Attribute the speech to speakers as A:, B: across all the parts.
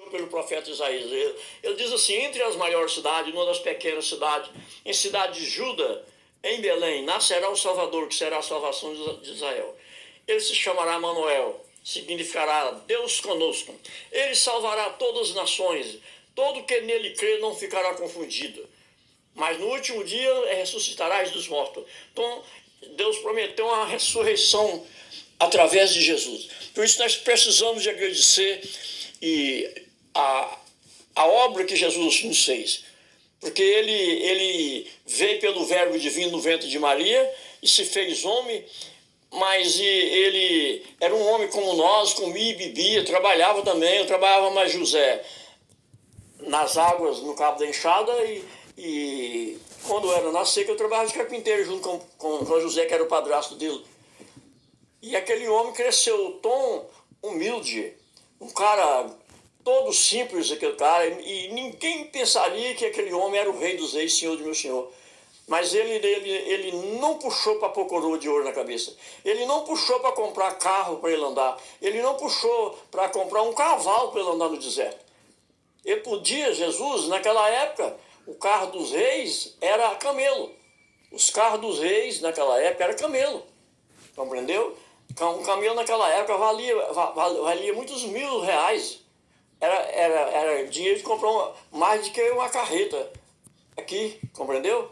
A: pelo profeta Isaías. Ele diz assim: entre as maiores cidades, uma das pequenas cidades, em cidade de Juda, em Belém, nascerá o Salvador, que será a salvação de Israel. Ele se chamará Manoel, significará Deus conosco. Ele salvará todas as nações. Todo que nele crê não ficará confundido. Mas no último dia ressuscitarás dos mortos. Então, Deus prometeu uma ressurreição através de Jesus. Por isso nós precisamos de agradecer a obra que Jesus nos fez. Porque ele veio pelo verbo divino no ventre de Maria e se fez homem, mas ele era um homem como nós, comia e bebia, trabalhava também. Eu trabalhava mais José nas águas, no cabo da enxada, e quando eu era na seca eu trabalhava de carpinteiro junto com José, que era o padrasto dele. E aquele homem cresceu tão humilde, um cara todo simples, aquele cara, e ninguém pensaria que aquele homem era o rei dos reis, senhor do meu senhor. Mas ele não puxou para pôr coroa de ouro na cabeça. Ele não puxou para comprar carro para ele andar. Ele não puxou para comprar um cavalo para ele andar no deserto. Ele podia, Jesus, naquela época, o carro dos reis era camelo. Os carros dos reis naquela época era camelo. Compreendeu? Um camelo naquela época valia muitos R$1.000. Era dinheiro de comprar mais do que uma carreta aqui, compreendeu?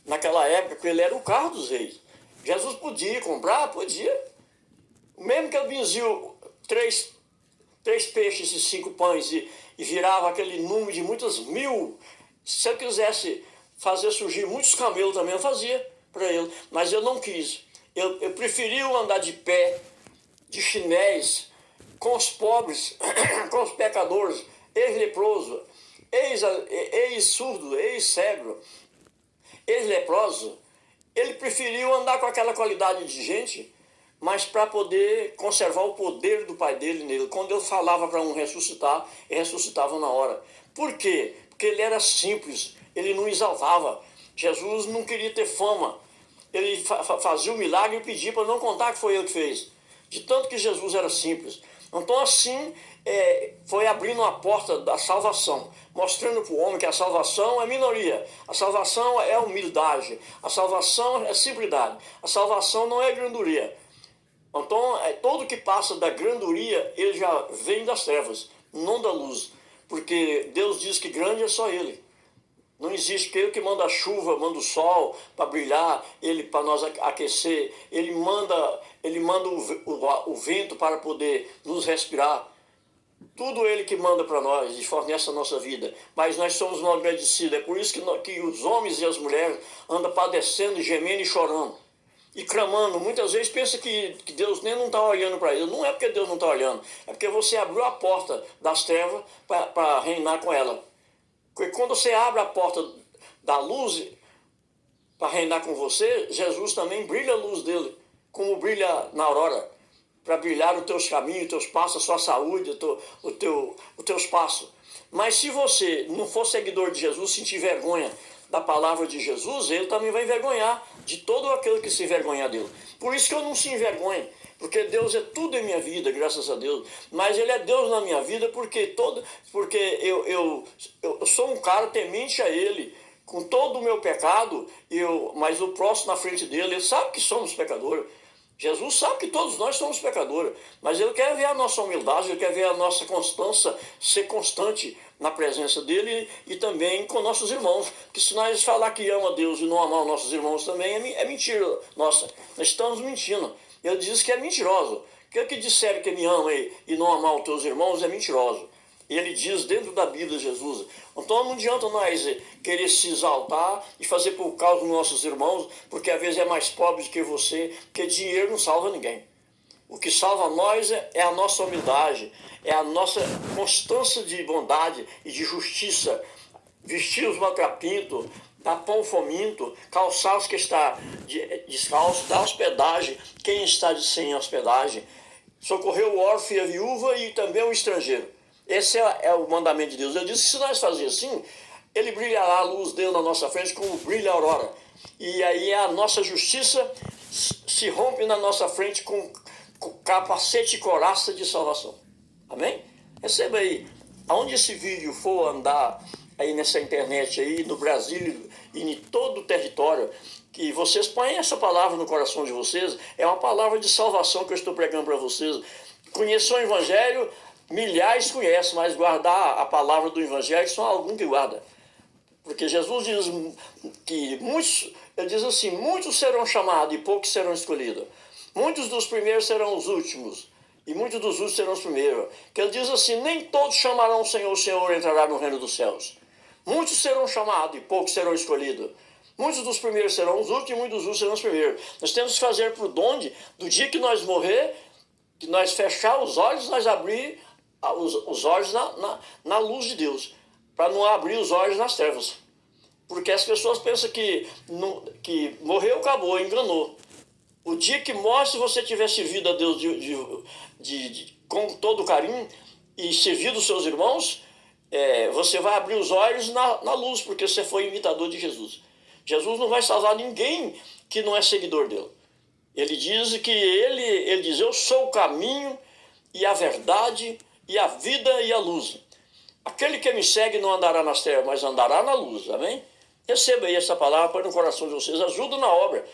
A: Naquela época, ele era o carro dos reis. Jesus podia comprar? Podia. Mesmo que ele benziu três peixes e 5 pães e virava aquele número de muitas mil. Se eu quisesse fazer surgir muitos camelos também, eu fazia para ele. Mas eu não quis. Eu preferi andar de pé, de chinés, com os pobres, com os pecadores, ex-leproso, ex-surdo, ex-cego, ex-leproso. Ele preferiu andar com aquela qualidade de gente, mas para poder conservar o poder do pai dele nele. Quando ele falava para um ressuscitar, ele ressuscitava na hora. Por quê? Porque ele era simples, ele não exaltava. Jesus não queria ter fama. Ele fazia o milagre e pedia para não contar que foi ele que fez. De tanto que Jesus era simples. Então assim, foi abrindo a porta da salvação, mostrando para o homem que a salvação é minoria, a salvação é humildade, a salvação é simplicidade, a salvação não é granduria. Então, todo que passa da granduria, ele já vem das trevas, não da luz, porque Deus diz que grande é só ele. Não existe ele que manda a chuva, manda o sol para brilhar, ele para nós aquecer, ele manda o vento para poder nos respirar. Tudo ele que manda para nós e fornece a nossa vida. Mas nós somos mal agradecidos. É por isso que os homens e as mulheres andam padecendo, gemendo e chorando. E clamando. Muitas vezes pensa que Deus nem não está olhando para ele. Não é porque Deus não está olhando. É porque você abriu a porta das trevas para reinar com ela. Porque quando você abre a porta da luz para reinar com você, Jesus também brilha a luz dele, como brilha na aurora, para brilhar os teus caminhos, os teus passos, a sua saúde, os teus passos. Mas se você não for seguidor de Jesus, sentir vergonha da palavra de Jesus, ele também vai envergonhar de todo aquele que se envergonhar dele. Por isso que eu não se envergonho, porque Deus é tudo em minha vida, graças a Deus. Mas ele é Deus na minha vida porque eu sou um cara temente a ele, com todo o meu pecado, mas eu prosto na frente dele. Ele sabe que somos pecadores. Jesus sabe que todos nós somos pecadores, mas ele quer ver a nossa humildade, ele quer ver a nossa constância, ser constante na presença dele e também com nossos irmãos. Porque se nós falar que ama Deus e não amar os nossos irmãos também, é mentira nossa. Nós estamos mentindo. Ele diz que é mentiroso. Aquele que disser que me ama e não amar os teus irmãos é mentiroso. Ele diz dentro da Bíblia, Jesus. Então não adianta nós querer se exaltar e fazer por causa dos nossos irmãos, porque às vezes é mais pobre do que você, porque dinheiro não salva ninguém. O que salva nós é a nossa humildade, é a nossa constância de bondade e de justiça. Vestir os maltrapintos, dar pão ao faminto, calçar os que está descalço, dar hospedagem quem está sem hospedagem, socorrer o órfão e a viúva e também o estrangeiro. Esse é o mandamento de Deus. Ele disse que se nós fazermos assim, ele brilhará a luz dele na nossa frente como brilha a aurora. E aí a nossa justiça se rompe na nossa frente com capacete e coraça de salvação. Amém? Receba aí aonde esse vídeo for andar aí nessa internet aí, no Brasil e em todo o território, que vocês põem essa palavra no coração de vocês, é uma palavra de salvação que eu estou pregando para vocês. Conheçam o Evangelho, milhares conhecem, mas guardar a palavra do Evangelho só algum que guarda. Porque Jesus diz que muitos, ele diz assim, muitos serão chamados e poucos serão escolhidos. Muitos dos primeiros serão os últimos, e muitos dos últimos serão os primeiros. Que ele diz assim, nem todos chamarão o Senhor, entrará no reino dos céus. Muitos serão chamados e poucos serão escolhidos. Muitos dos primeiros serão os últimos e muitos dos últimos serão os primeiros. Nós temos que fazer por onde, do dia que nós morrer, que nós fechar os olhos, nós abrir os olhos na luz de Deus, para não abrir os olhos nas trevas. Porque as pessoas pensam que morreu, acabou, enganou. O dia que morre, se você tiver servido a Deus com todo carinho e servido os seus irmãos, você vai abrir os olhos na luz, porque você foi imitador de Jesus. Jesus não vai salvar ninguém que não é seguidor dele. Ele diz que ele diz, eu sou o caminho e a verdade e a vida e a luz. Aquele que me segue não andará nas trevas, mas andará na luz, amém? Receba aí essa palavra, põe no coração de vocês, ajuda na obra.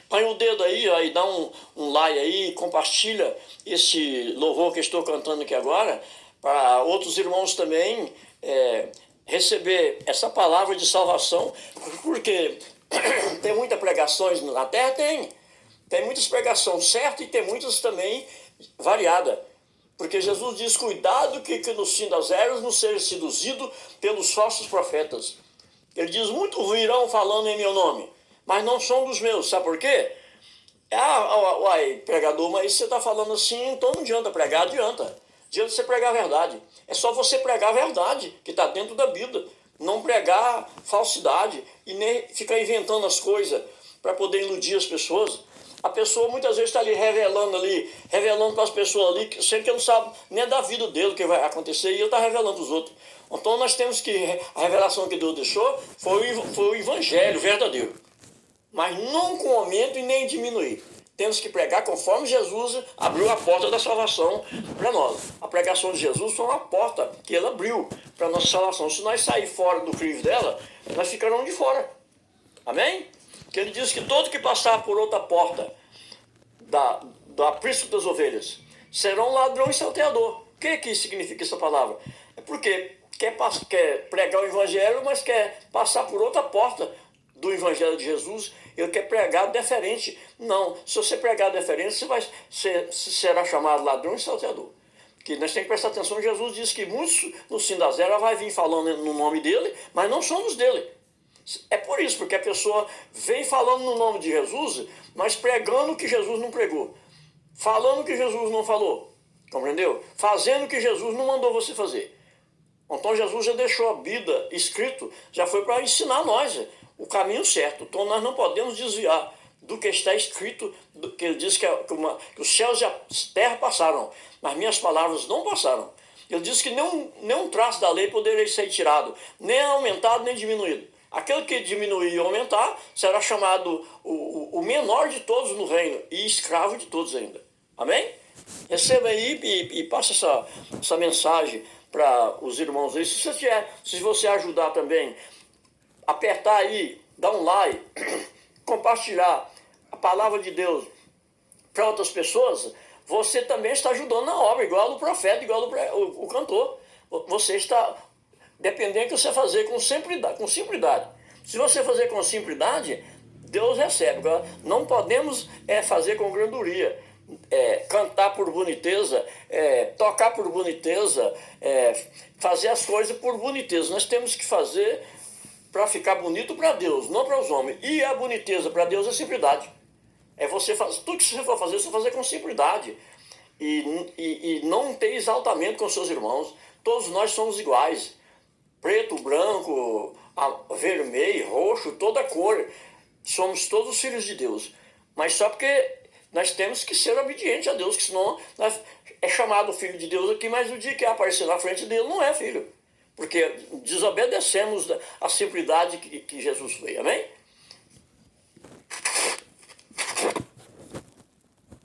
A: Põe o dedo aí, ó, e dá um like aí, compartilha esse louvor que estou cantando aqui agora, para outros irmãos também receber essa palavra de salvação, porque tem muitas pregações na terra, tem muitas pregações certas e tem muitas também variadas. Porque Jesus diz, cuidado que no fim das eras não seja seduzido pelos falsos profetas. Ele diz, muitos virão falando em meu nome, mas não são dos meus. Sabe por quê? Uai, pregador, mas você está falando assim, então não adianta pregar, adianta. Adianta você pregar a verdade. É só você pregar a verdade, que está dentro da Bíblia. Não pregar falsidade e nem ficar inventando as coisas para poder iludir as pessoas. A pessoa muitas vezes está ali revelando para as pessoas ali, sendo que não sabe nem da vida dele o que vai acontecer, e ele está revelando os outros. Então nós temos que, a revelação que Deus deixou foi o Evangelho verdadeiro. Mas não com aumento e nem diminuir. Temos que pregar conforme Jesus abriu a porta da salvação para nós. A pregação de Jesus foi uma porta que ele abriu para a nossa salvação. Se nós sair fora do crivo dela, nós ficaremos de fora. Amém? Que ele diz que todo que passar por outra porta do aprisco das ovelhas serão ladrão e salteador. O que significa essa palavra? É porque quer pregar o evangelho, mas quer passar por outra porta do evangelho de Jesus. Ele quer pregar diferente. Não, se você pregar diferente, você será chamado ladrão e salteador. Que nós temos que prestar atenção. Jesus diz que muitos no fim das eras vai vir falando no nome dele, mas não somos dele. É por isso, porque a pessoa vem falando no nome de Jesus, mas pregando o que Jesus não pregou, falando o que Jesus não falou, compreendeu? Fazendo o que Jesus não mandou você fazer. Então Jesus já deixou a Bíblia escrito, já foi para ensinar nós o caminho certo. Então nós não podemos desviar do que está escrito, que ele diz que os céus e a terra passaram, mas minhas palavras não passaram. Ele diz que nenhum traço da lei poderia ser tirado, nem aumentado, nem diminuído. Aquele que diminuir e aumentar será chamado o menor de todos no reino e escravo de todos ainda. Amém? Receba aí e passe essa mensagem para os irmãos aí. Se você ajudar também, apertar aí, dar um like, compartilhar a palavra de Deus para outras pessoas, você também está ajudando na obra, igual o profeta, igual o cantor. Você está... Dependendo do que você fazer com simplicidade. Se você fazer com simplicidade, Deus recebe. Não podemos fazer com granduria, cantar por boniteza, tocar por boniteza, fazer as coisas por boniteza. Nós temos que fazer para ficar bonito para Deus, não para os homens. E a boniteza para Deus é simplicidade. Tudo que você for fazer, você fazer com simplicidade. E não ter exaltamento com seus irmãos. Todos nós somos iguais. Preto, branco, vermelho, roxo, toda cor. Somos todos filhos de Deus. Mas só porque nós temos que ser obedientes a Deus, que senão é chamado filho de Deus aqui, mas o dia que aparecer na frente dele não é filho. Porque desobedecemos a simplicidade que Jesus fez. Amém?